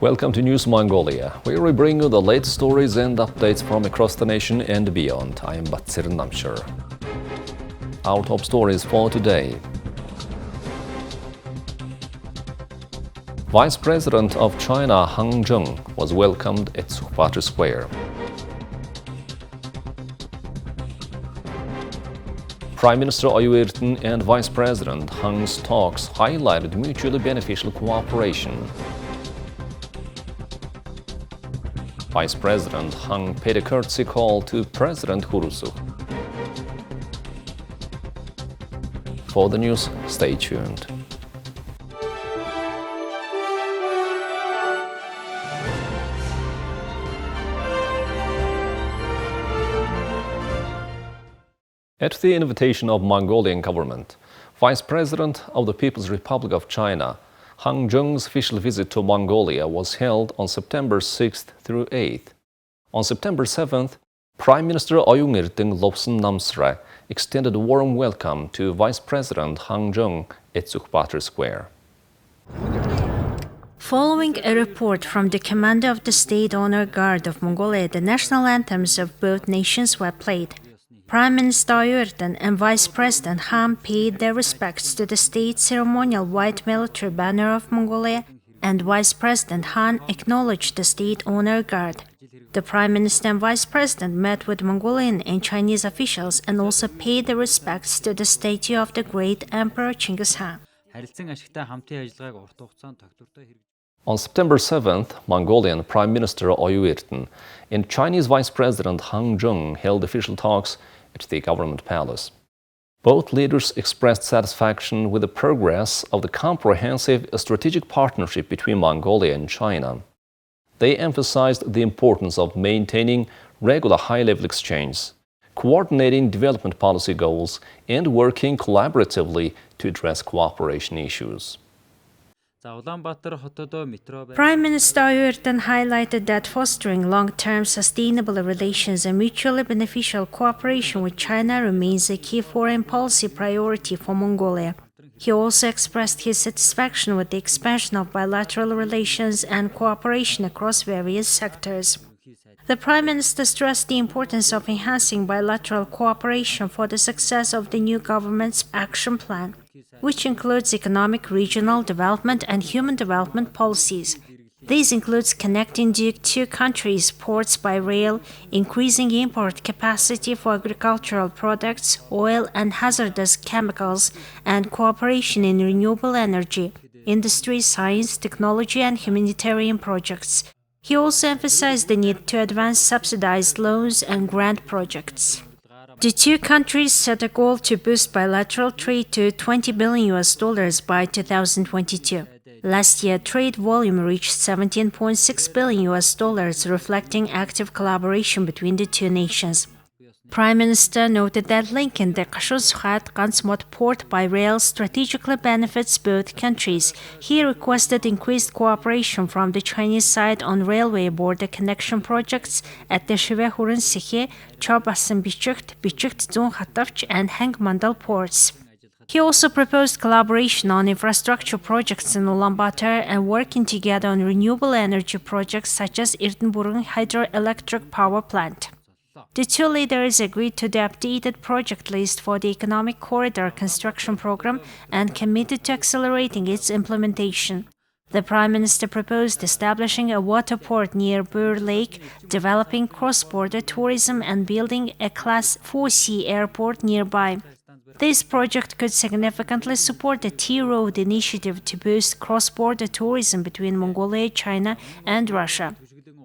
Welcome to News Mongolia, where we bring you the latest stories and updates from across the nation and beyond. I am Batsir Namshar. Our top stories for today. Vice President of China Zheng was welcomed at Sukhbaatar Square. Prime Minister L.Oyun-Erdene and Vice President Zheng's talks highlighted mutually beneficial cooperation. Vice President Zheng paid a courtesy call to President U.Khurelsukh. For the news, stay tuned. At the invitation of Mongolian government, Vice President of the People's Republic of China Zheng's official visit to Mongolia was held on September 6th through 8th. On September 7th, Prime Minister L.Oyun-Erdene Namsra extended a warm welcome to Vice President Zheng at Sukhbaatar Square. Following a report from the commander of the State Honor Guard of Mongolia, the national anthems of both nations were played. Prime Minister L.Oyun-Erdene and Vice President Zheng paid their respects to the state ceremonial white military banner of Mongolia, and Vice President Zheng acknowledged the State Honor Guard. The Prime Minister and Vice President met with Mongolian and Chinese officials and also paid their respects to the statue of the great Emperor Genghis Khan. On September 7th, Mongolian Prime Minister L.Oyun-Erdene and Chinese Vice President Zheng held official talks at the government palace. Both leaders expressed satisfaction with the progress of the comprehensive strategic partnership between Mongolia and China. They emphasized the importance of maintaining regular high-level exchange, coordinating development policy goals, and working collaboratively to address cooperation issues. Prime Minister L.Oyun-Erdene highlighted that fostering long-term sustainable relations and mutually beneficial cooperation with China remains a key foreign policy priority for Mongolia. He also expressed his satisfaction with the expansion of bilateral relations and cooperation across various sectors. The Prime Minister stressed the importance of enhancing bilateral cooperation for the success of the new government's action plan, which includes economic, regional development and human development policies. This includes connecting the two countries' ports by rail, increasing import capacity for agricultural products, oil and hazardous chemicals, and cooperation in renewable energy, industry, science, technology and humanitarian projects. He also emphasized the need to advance subsidized loans and grant projects. The two countries set a goal to boost bilateral trade to $20 billion by 2022. Last year, trade volume reached $17.6 billion, reflecting active collaboration between the two nations. Prime Minister noted that linking the Kashus-Khat-Gansmot port by rail strategically benefits both countries. He requested increased cooperation from the Chinese side on railway border connection projects at the Shivehurun-Sikhe, Chobasan-Bichukt, Bichukt-Zung-Khatavch, and Heng-Mandal ports. He also proposed collaboration on infrastructure projects in Ulaanbaatar and working together on renewable energy projects such as Irdenburg hydroelectric power plant. The two leaders agreed to the updated project list for the Economic Corridor construction program and committed to accelerating its implementation. The Prime Minister proposed establishing a water port near Bur Lake, developing cross-border tourism and building a Class 4C airport nearby. This project could significantly support the T-Road initiative to boost cross-border tourism between Mongolia, China, and Russia.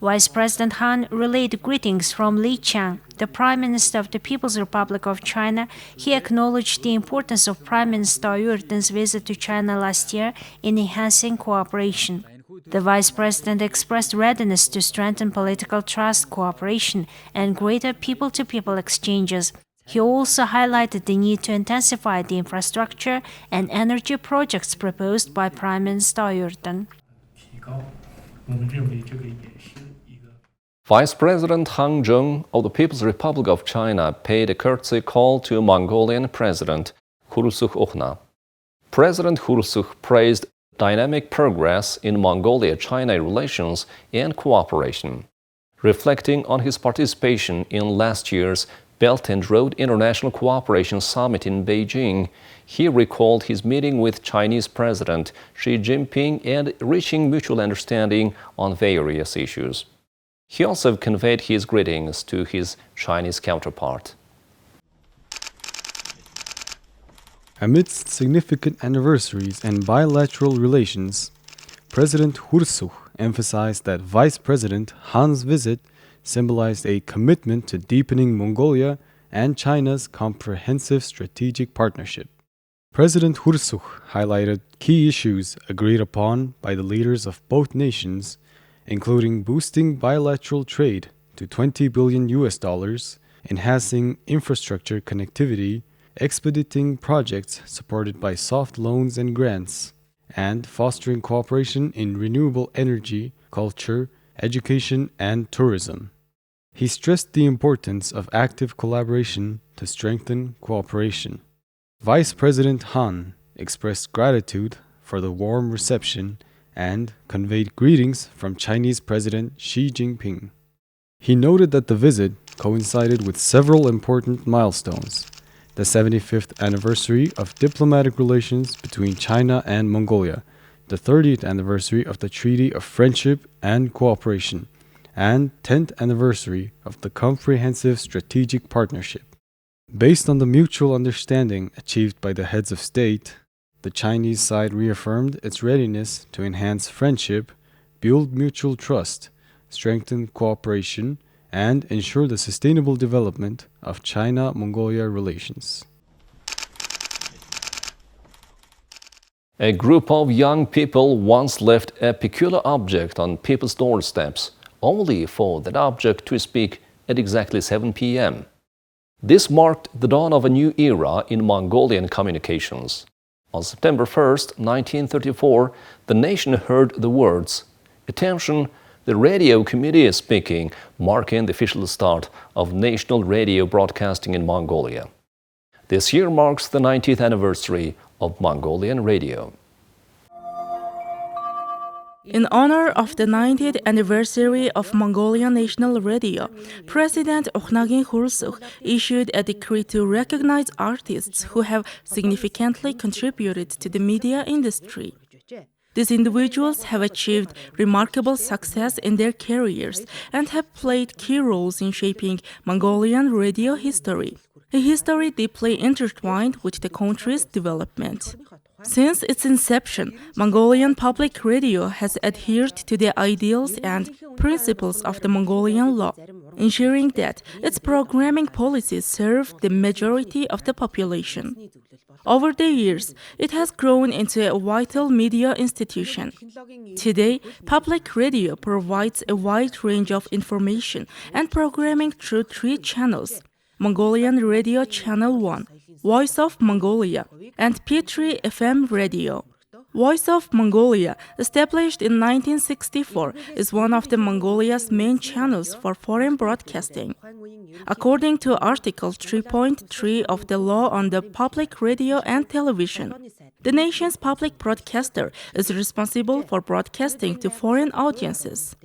Vice President Zheng relayed greetings from Li Qiang, the Prime Minister of the People's Republic of China. He acknowledged the importance of Prime Minister L.Oyun-Erdene's visit to China last year in enhancing cooperation. The Vice President expressed readiness to strengthen political trust, cooperation, and greater people-to-people exchanges. He also highlighted the need to intensify the infrastructure and energy projects proposed by Prime Minister L.Oyun-Erdene. Vice President Zheng of the People's Republic of China paid a courtesy call to Mongolian President U.Khurelsukh. President U.Khurelsukh praised dynamic progress in Mongolia-China relations and cooperation. Reflecting on his participation in last year's Belt and Road International Cooperation Summit in Beijing, he recalled his meeting with Chinese President Xi Jinping and reaching mutual understanding on various issues. He also conveyed his greetings to his Chinese counterpart. Amidst significant anniversaries and bilateral relations, President U.Khurelsukh emphasized that Vice President Han's visit symbolized a commitment to deepening Mongolia and China's comprehensive strategic partnership. President U.Khurelsukh highlighted key issues agreed upon by the leaders of both nations, including boosting bilateral trade to $20 billion, enhancing infrastructure connectivity, expediting projects supported by soft loans and grants, and fostering cooperation in renewable energy, culture, education, and tourism. He stressed the importance of active collaboration to strengthen cooperation. Vice President Han expressed gratitude for the warm reception and conveyed greetings from Chinese President Xi Jinping. He noted that the visit coincided with several important milestones: the 75th anniversary of diplomatic relations between China and Mongolia, the 30th anniversary of the Treaty of Friendship and Cooperation, and 10th anniversary of the Comprehensive Strategic Partnership. Based on the mutual understanding achieved by the heads of state, the Chinese side reaffirmed its readiness to enhance friendship, build mutual trust, strengthen cooperation, and ensure the sustainable development of China-Mongolia relations. A group of young people once left a peculiar object on people's doorsteps, only for that object to speak at exactly 7 p.m. This marked the dawn of a new era in Mongolian communications. On September 1st, 1934, the nation heard the words, "Attention, the radio committee is speaking," marking the official start of national radio broadcasting in Mongolia. This year marks the 90th anniversary of Mongolian radio. In honor of the 90th anniversary of Mongolian National Radio, President U.Khurelsukh issued a decree to recognize artists who have significantly contributed to the media industry. These individuals have achieved remarkable success in their careers and have played key roles in shaping Mongolian radio history, a history deeply intertwined with the country's development. Since its inception, Mongolian public radio has adhered to the ideals and principles of the Mongolian law, ensuring that its programming policies serve the majority of the population. Over the years, it has grown into a vital media institution. Today, public radio provides a wide range of information and programming through 3 channels: Mongolian Radio Channel 1, Voice of Mongolia, and P3 FM Radio. Voice of Mongolia, established in 1964, is one of the Mongolia's main channels for foreign broadcasting. According to Article 3.3 of the Law on the Public Radio and Television, the nation's public broadcaster is responsible for broadcasting to foreign audiences.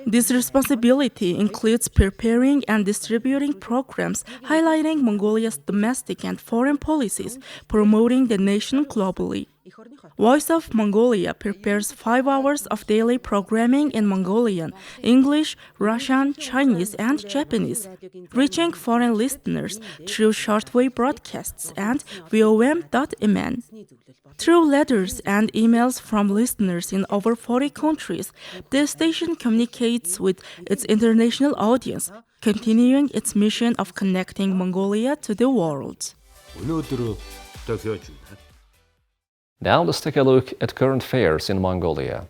This responsibility includes preparing and distributing programs highlighting Mongolia's domestic and foreign policies, promoting the nation globally. Voice of Mongolia prepares 5 hours of daily programming in Mongolian, English, Russian, Chinese, and Japanese, reaching foreign listeners through shortwave broadcasts and vom.mn. Through letters and emails from listeners in over 40 countries, the station communicates with its international audience, continuing its mission of connecting Mongolia to the world. Now let's take a look at current affairs in Mongolia.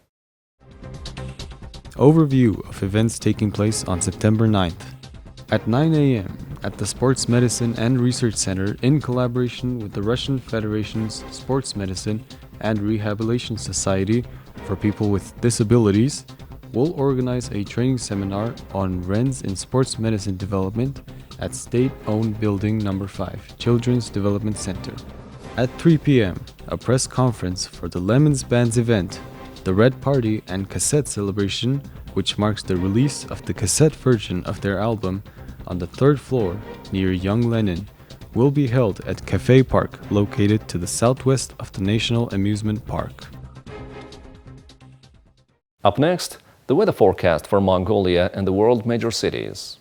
Overview of events taking place on September 9th. At 9 a.m. at the Sports Medicine and Research Center, in collaboration with the Russian Federation's Sports Medicine and Rehabilitation Society for People with Disabilities, will organize a training seminar on RENs in sports medicine development at State-Owned Building No. 5, Children's Development Center. At 3 p.m., a press conference for the Lemons Band's event, the Red Party and Cassette Celebration, which marks the release of the cassette version of their album on the third floor near Young Lenin, will be held at Cafe Park, located to the southwest of the National Amusement Park. Up next, the weather forecast for Mongolia and the world major cities.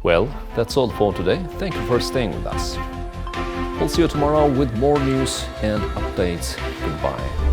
Well, that's all for today. Thank you for staying with us. We'll see you tomorrow with more news and updates. Goodbye.